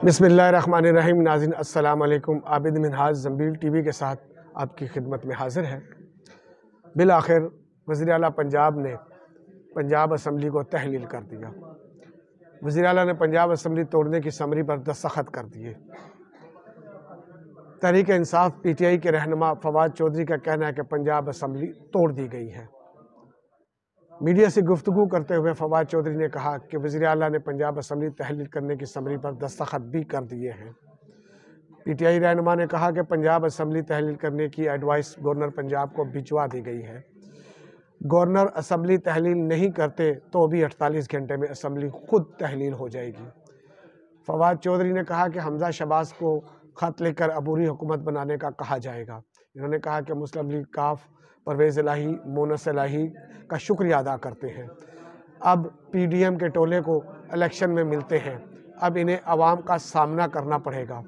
बिस्मिल्लाहिर्रहमानिर्रहीम। नाज़रीन अस्सलाम वालेकुम। आबिद मिनहाज ज़ंबील टीवी के साथ आपकी खिदमत में हाज़िर है। बिल आखिर वज़ीर आला पंजाब ने पंजाब असम्बली को तहलील कर दिया। वज़ीर आला ने पंजाब असम्बली तोड़ने की समरी पर दस्तखत कर दिए। तहरीक इंसाफ PTI के रहनुमा फवाद चौधरी का कहना है कि पंजाब असम्बली तोड़ दी गई है। मीडिया से गुफ्तगू करते हुए फवाद चौधरी ने कहा कि वज़ीर आला ने पंजाब असम्बली तहलील करने की समरी पर दस्तखत भी कर दिए हैं। PTI रहनुमा ने कहा कि पंजाब असम्बली तहलील करने की एडवाइस गवर्नर पंजाब को भिजवा दी गई है। गवर्नर असम्बली तहलील नहीं करते तो भी 48 घंटे में असम्बली खुद तहलील हो जाएगी। फवाद चौधरी ने कहा कि हमजा शहबाज को ख़त लेकर अबूरी हुकूमत बनाने का कहा जाएगा। इन्होंने कहा कि मुस्लिम लीग काफ परवेज़ इलाही मोनस इलाही का शुक्रिया अदा करते हैं। अब PDM के टोले को इलेक्शन में मिलते हैं, अब इन्हें अवाम का सामना करना पड़ेगा।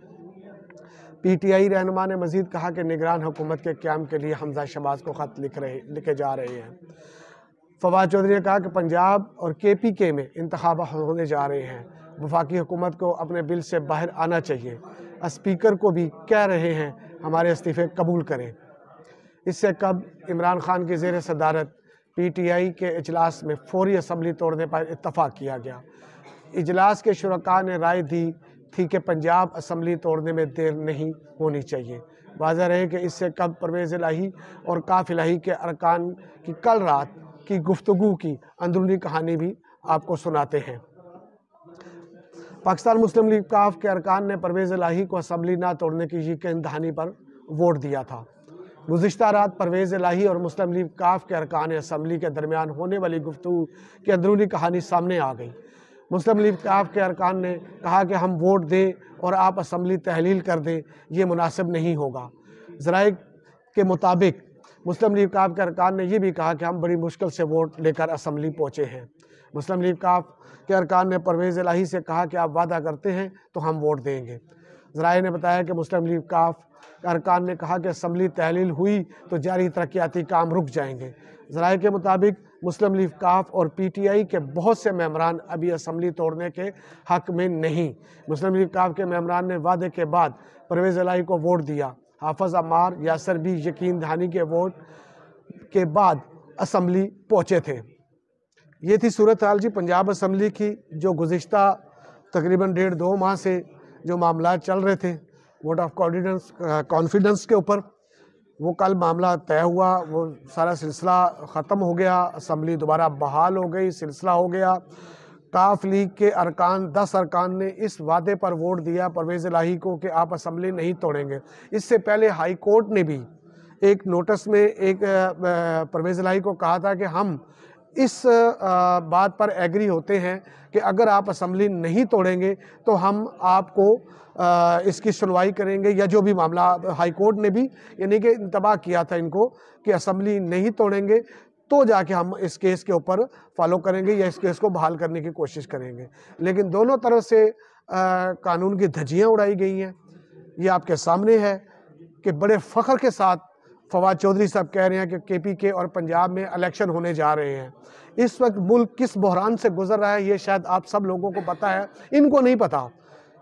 PTI रहनुमा ने मज़ीद कहा कि निगरान हुकूमत के क़याम के लिए हमजा शहबाज को ख़त लिखे जा रहे हैं। फवाद चौधरी ने कहा कि पंजाब और KPK में इंतखाबात होने जा रहे हैं, वफाकी हुकूमत को अपने बिल से बाहर आना चाहिए। स्पीकर को भी कह रहे हैं हमारे इस्तीफ़े कबूल करें। इससे कब इमरान खान की ज़ेर सदारत PTI के इजलास में फौरी असम्बली तोड़ने पर इत्तफाक किया गया। इजलास के शुरका ने राय दी थी कि पंजाब असम्बली तोड़ने में देर नहीं होनी चाहिए। वाज़ह रहे कि इससे कब परवेज़ इलाही और काफ इलाही के अरकान की कल रात की गुफ्तगू की अंदरूनी कहानी भी आपको सुनाते हैं। पाकिस्तान मुस्लिम लीग काफ के अरकान ने परवेज़ इलाही को असम्बली ना तोड़ने की यकीन दहानी पर वोट दिया था। गुज़िश्ता रात परवेज़ इलाही और मुस्लिम लीग काफ के अरकान असम्बली के दरमियान होने वाली गुफ्तगू की अंदरूनी कहानी सामने आ गई। मुस्लिम लीग काफ के अरकान ने कहा कि हम वोट दें और आप असम्बली तहलील कर दें, ये मुनासिब नहीं होगा। ज़राए के मुताबिक मुस्लिम लीग काफ के अरकान ने यह भी कहा कि हम बड़ी मुश्किल से वोट लेकर असम्बली पहुँचे हैं। मुस्लिम लीग काफ के अरकान ने परवेज़ इलाही से कहा कि आप वादा करते हैं तो हम वोट देंगे। ज़राए ने बताया कि मुस्लिम लीग काफ अरकान ने कहा कि असम्बली तहलील हुई तो जारी तरक्याती काम रुक जाएंगे। ज़राए के मुताबिक मुस्लिम लीग काफ और PTI के बहुत से मेंबरान अभी असम्बली तोड़ने के हक़ में नहीं। मुस्लिम लीग काफ के मेंबरान ने वादे के बाद परवेज़ इलाही को वोट दिया। हाफ़िज़ अम्मार यासर भी यकीन दहानी के वोट के बाद असम्बली पहुँचे थे। ये थी सूरत हाल जी पंजाब असम्बली की, जो गुज़िश्ता तकरीबन 1.5-2 माह से जो मामला चल रहे थे वोट ऑफ कॉन्फिडेंस के ऊपर, वो कल मामला तय हुआ। वो सारा सिलसिला ख़त्म हो गया, असम्बली दोबारा बहाल हो गई, सिलसिला हो गया। काफ लीग के अरकान 10 अरकान ने इस वादे पर वोट दिया परवेज़ इलाही को कि आप असम्बली नहीं तोड़ेंगे। इससे पहले हाई कोर्ट ने भी एक नोटिस में एक परवेज़ इलाही को कहा था कि हम इस बात पर एग्री होते हैं कि अगर आप असम्बली नहीं तोड़ेंगे तो हम आपको इसकी सुनवाई करेंगे, या जो भी मामला हाई कोर्ट ने भी यानी कि इंतबाह किया था इनको कि असम्बली नहीं तोड़ेंगे तो जाके हम इस केस के ऊपर फॉलो करेंगे या इस केस को बहाल करने की कोशिश करेंगे। लेकिन दोनों तरफ से कानून की धज्जियाँ उड़ाई गई हैं। ये आपके सामने है कि बड़े फ़ख्र के साथ फवाद चौधरी साहब कह रहे हैं कि KPK और पंजाब में इलेक्शन होने जा रहे हैं। इस वक्त मुल्क किस बहरान से गुजर रहा है ये शायद आप सब लोगों को पता है, इनको नहीं पता।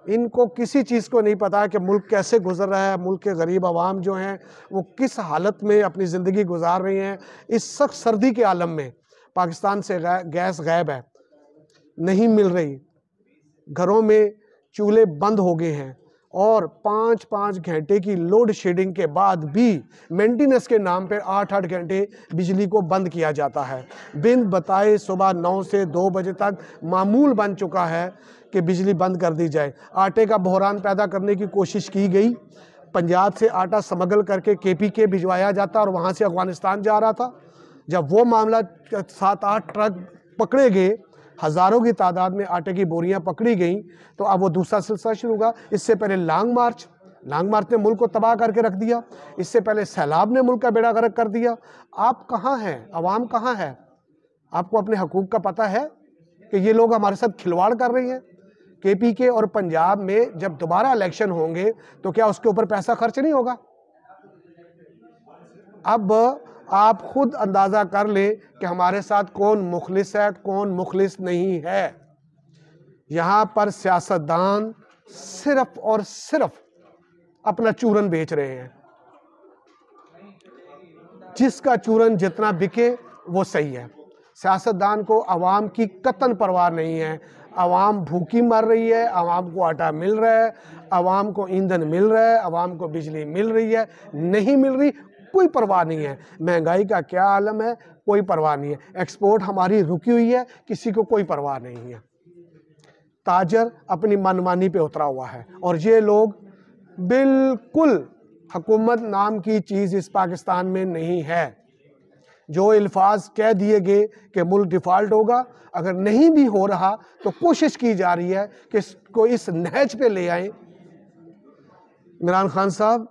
इनको किसी चीज़ को नहीं पता कि मुल्क कैसे गुजर रहा है, मुल्क के गरीब आवाम जो हैं वो किस हालत में अपनी ज़िंदगी गुजार रही हैं। इस सख्त सर्दी के आलम में पाकिस्तान से गैस गायब है, नहीं मिल रही, घरों में चूल्हे बंद हो गए हैं और 5-5 घंटे की लोड शेडिंग के बाद भी मेंटेनेंस के नाम पर 8-8 घंटे बिजली को बंद किया जाता है। बिन बताए सुबह 9 से 2 बजे तक मामूल बन चुका है कि बिजली बंद कर दी जाए। आटे का बहरान पैदा करने की कोशिश की गई। पंजाब से आटा स्मगल करके KPK भिजवाया जाता और वहाँ से अफ़गानिस्तान जा रहा था। जब वो मामला 7-8 ट्रक पकड़े गए, हज़ारों की तादाद में आटे की बोरियां पकड़ी गईं, तो अब वो दूसरा सिलसिला शुरू हुआ। इससे पहले लॉन्ग मार्च ने मुल्क को तबाह करके रख दिया। इससे पहले सैलाब ने मुल्क का बेड़ा गर्क कर दिया। आप कहाँ हैं? अवाम कहाँ है? आपको अपने हकूक़ का पता है कि ये लोग हमारे साथ खिलवाड़ कर रहे हैं? KPK और पंजाब में जब दोबारा इलेक्शन होंगे तो क्या उसके ऊपर पैसा खर्च नहीं होगा? अब आप खुद अंदाज़ा कर लें कि हमारे साथ कौन मुखलिस है, कौन मुखलिस नहीं है। यहाँ पर सियासतदान सिर्फ और सिर्फ अपना चूरन बेच रहे हैं। जिसका चूरन जितना बिके वो सही है। सियासतदान को आवाम की कतन परवाह नहीं है। आवाम भूखी मर रही है, आवाम को आटा मिल रहा है, आवाम को ईंधन मिल रहा है, आवाम को बिजली मिल रही है, नहीं मिल रही कोई परवाह नहीं है। महंगाई का क्या आलम है, कोई परवाह नहीं है। एक्सपोर्ट हमारी रुकी हुई है, किसी को कोई परवाह नहीं है। ताजर अपनी मनमानी पे उतरा हुआ है और ये लोग बिल्कुल, हुकूमत नाम की चीज़ इस पाकिस्तान में नहीं है। जो अल्फाज कह दिए गए कि मुल्क डिफ़ॉल्ट होगा, अगर नहीं भी हो रहा तो कोशिश की जा रही है कि इसको इस नहज पे ले आए। इमरान खान साहब,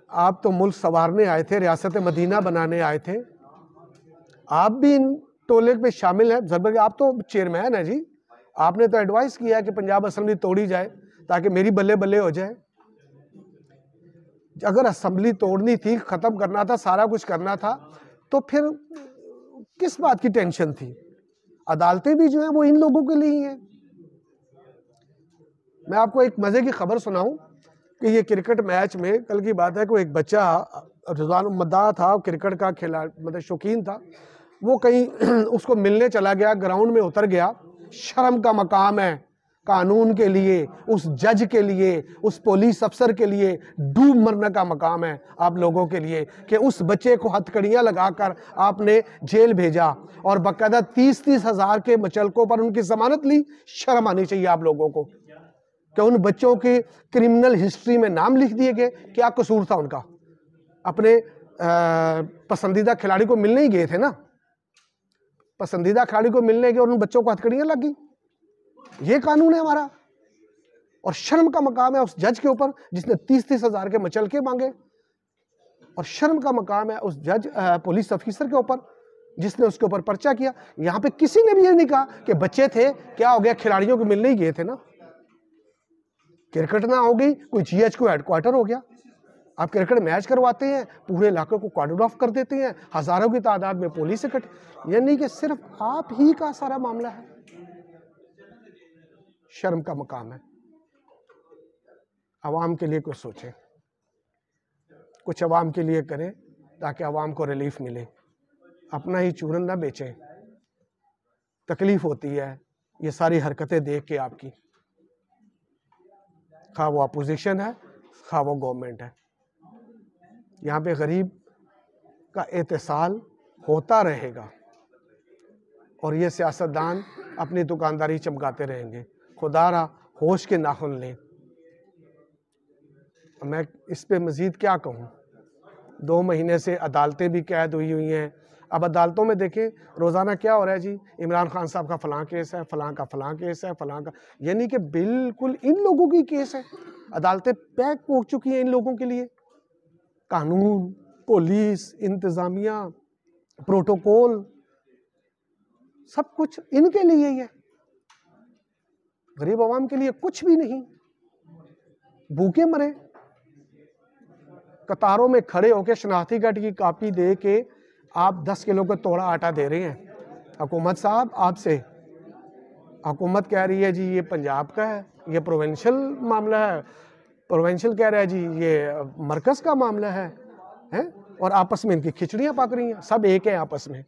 आप तो मुल्क संवारने आए थे, रियासत मदीना बनाने आए थे, आप भी इन टोले में शामिल हैं। जबकि आप तो चेयरमैन हैं जी, आपने तो एडवाइस किया है कि पंजाब असम्बली तोड़ी जाए ताकि मेरी बल्ले बल्ले हो जाए। अगर असम्बली तोड़नी थी, ख़त्म करना था, सारा कुछ करना था, तो फिर किस बात की टेंशन थी? अदालतें भी जो है वो इन लोगों के लिए ही हैं। मैं आपको एक मज़े की खबर सुनाऊं कि ये क्रिकेट मैच में कल की बात है कि एक बच्चा रिजवान मद्दाह था, क्रिकेट का मतलब शौकीन था, वो कहीं उसको मिलने चला गया, ग्राउंड में उतर गया। शर्म का मकाम है कानून के लिए, उस जज के लिए, उस पुलिस अफसर के लिए डूब मरने का मकाम है आप लोगों के लिए कि उस बच्चे को हथकड़ियाँ लगाकर आपने जेल भेजा और बाकायदा 30-30 हज़ार के मचलकों पर उनकी जमानत ली। शर्म आनी चाहिए आप लोगों को कि उन बच्चों के क्रिमिनल हिस्ट्री में नाम लिख दिए गए। क्या कसूर था उनका? अपने पसंदीदा खिलाड़ी को मिलने ही गए थे ना, पसंदीदा खिलाड़ी को मिलने गए और उन बच्चों को हथकड़ियाँ लग गई। ये कानून है हमारा? और शर्म का मकाम है उस जज के ऊपर जिसने 30-30 हज़ार के मचलके मांगे, और शर्म का मकाम है उस जज पुलिस ऑफिसर के ऊपर जिसने उसके ऊपर पर्चा किया। यहां पे किसी ने भी ये नहीं कहा कि बच्चे थे, क्या हो गया, खिलाड़ियों को मिलने ही गए थे ना। क्रिकेट ना हो गई, कोई GH को हेडक्वार्टर हो गया। आप क्रिकेट मैच करवाते हैं, पूरे इलाके को कॉर्डन ऑफ कर देते हैं, हजारों की तादाद में पुलिस इकट्ठी। यानी कि सिर्फ आप ही का सारा मामला है। शर्म का मकाम है। आवाम के लिए कुछ सोचें, कुछ आवाम के लिए करें ताकि आवाम को रिलीफ मिले। अपना ही चूरन ना बेचें। तकलीफ होती है ये सारी हरकतें देख के आपकी, खा वो अपोजिशन है खा वो गवर्नमेंट है। यहाँ पे गरीब का एहतसाल होता रहेगा और ये सियासतदान अपनी दुकानदारी चमकाते रहेंगे। खुदारा होश के नाखुन लें। मैं इस पे मज़ीद क्या कहूँ? 2 महीने से अदालतें भी कैद हुई हैं। अब अदालतों में देखें रोज़ाना क्या हो रहा है जी, इमरान खान साहब का फ़लाँ केस है, फ़लाँ का फ़लाँ केस है, फ़लाँ का, यानी कि बिल्कुल इन लोगों की केस है। अदालतें पैक हो चुकी हैं इन लोगों के लिए। कानून, पुलिस, इंतज़ामिया, प्रोटोकॉल, सब कुछ इनके लिए ही है। गरीब आवाम के लिए कुछ भी नहीं। भूखे मरे, कतारों में खड़े होकर शनाख्ती कार्ड की कॉपी दे के आप 10 किलो का तोड़ा आटा दे रहे हैं। हुकूमत साहब आपसे, हुकूमत कह रही है जी ये पंजाब का है, ये प्रोविंशियल मामला है, प्रोविंशियल कह रहा है जी ये मरकज़ का मामला है, और आपस में इनकी खिचड़ियाँ पक रही हैं। सब एक है आपस में।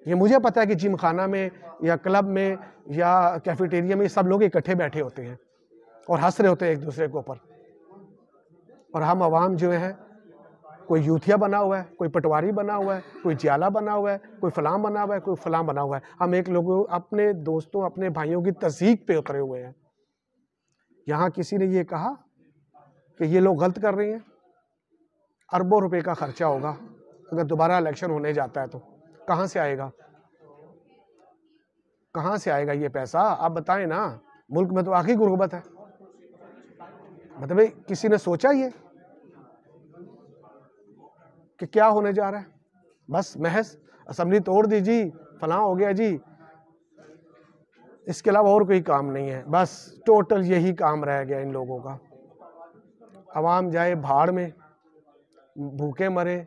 ये मुझे पता है कि जिम खाना में या क्लब में या कैफेटेरिया में सब लोग इकट्ठे बैठे होते हैं और हंस रहे होते हैं एक दूसरे के ऊपर, और हम आवाम जो है कोई यूथिया बना हुआ है, कोई पटवारी बना हुआ है, कोई जियाला बना हुआ है, कोई फलां बना हुआ है, कोई फलां बना हुआ है। हम एक लोगों, अपने दोस्तों, अपने भाइयों की तज़हीक पे उतरे हुए हैं। यहाँ किसी ने ये कहा कि ये लोग गलत कर रहे हैं, अरबों रुपए का खर्चा होगा अगर दोबारा इलेक्शन होने जाता है तो। कहाँ से आएगा, कहाँ से आएगा ये पैसा? आप बताएं ना। मुल्क में तो आखिरी गुर्बत है। मतलब किसी ने सोचा ये कि क्या होने जा रहा है? बस महज असेंबली तोड़ दी जी, फलां हो गया जी, इसके अलावा और कोई काम नहीं है। बस टोटल यही काम रह गया इन लोगों का। आवाम जाए भाड़ में, भूखे मरे,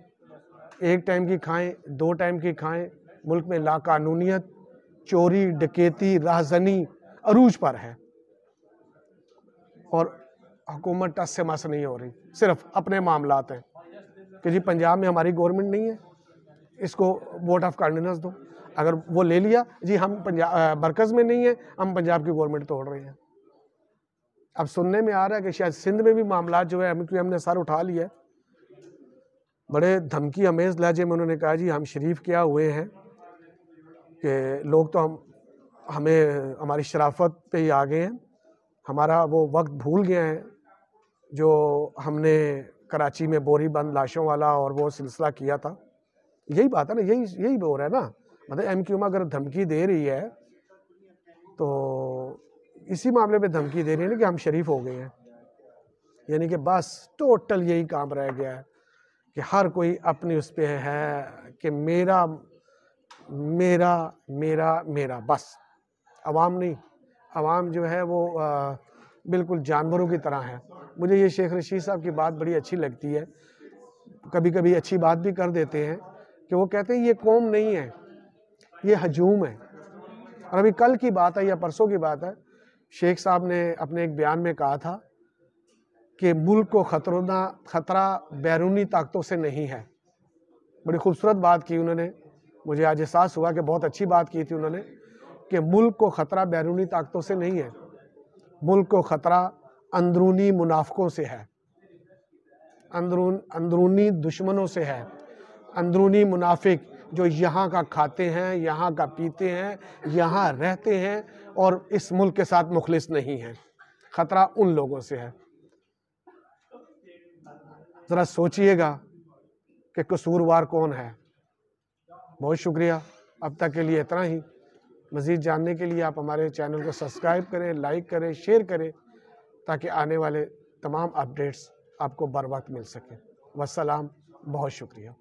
एक टाइम की खाएं, 2 टाइम की खाएं। मुल्क में लाकानूनियत, चोरी, डकैती, राहज़नी अरूज पर है। और हुकूमत टस से मस नहीं हो रही, सिर्फ अपने मामलात हैं कि जी पंजाब में हमारी गवर्नमेंट नहीं है, इसको वोट ऑफ कॉन्फिडेंस दो। अगर वो ले लिया जी हम पंजाब मरकज़ में नहीं है, हम पंजाब की गवर्नमेंट तोड़ रहे हैं। अब सुनने में आ रहा है कि शायद सिंध में भी मामला जो है हमने सर उठा लिया है। बड़े धमकी अमेज लहजे में उन्होंने कहा जी हम शरीफ क्या हुए हैं कि लोग तो हमें हमारी शराफत पे ही आ गए हैं, हमारा वो वक्त भूल गए हैं जो हमने कराची में बोरी बंद लाशों वाला और वो सिलसिला किया था। यही बात है ना, यही हो रहा है ना। मतलब MQM अगर धमकी दे रही है तो इसी मामले पे धमकी दे रही है ना कि हम शरीफ हो गए हैं, यानी कि बस टोटल यही काम रह गया है कि हर कोई अपनी उस पे है कि मेरा मेरा मेरा मेरा, बस अवाम नहीं। अवाम जो है वो बिल्कुल जानवरों की तरह है। मुझे ये शेख रशीद साहब की बात बड़ी अच्छी लगती है, कभी कभी अच्छी बात भी कर देते हैं कि वो कहते हैं ये कौम नहीं है, ये हजूम है। और अभी कल की बात है या परसों की बात है, शेख साहब ने अपने एक बयान में कहा था कि मुल्क को खतरा बैरूनी ताकतों से नहीं है। बड़ी खूबसूरत बात की उन्होंने, मुझे आज एहसास हुआ कि बहुत अच्छी बात की थी उन्होंने कि मुल्क को खतरा बैरूनी ताकतों से नहीं है, मुल्क को खतरा अंदरूनी मुनाफिकों से है, अंदरूनी दुश्मनों से है। अंदरूनी मुनाफिक जो यहाँ का खाते हैं, यहाँ का पीते हैं, यहाँ रहते हैं और इस मुल्क के साथ मुखलिस नहीं हैं। खतरा उन लोगों से है। ज़रा सोचिएगा कि कसूरवार कौन है। बहुत शुक्रिया, अब तक के लिए इतना ही। मज़ीद जानने के लिए आप हमारे चैनल को सब्सक्राइब करें, लाइक करें, शेयर करें, ताकि आने वाले तमाम अपडेट्स आपको बर वक्त मिल सकें। वस्सलाम, बहुत शुक्रिया।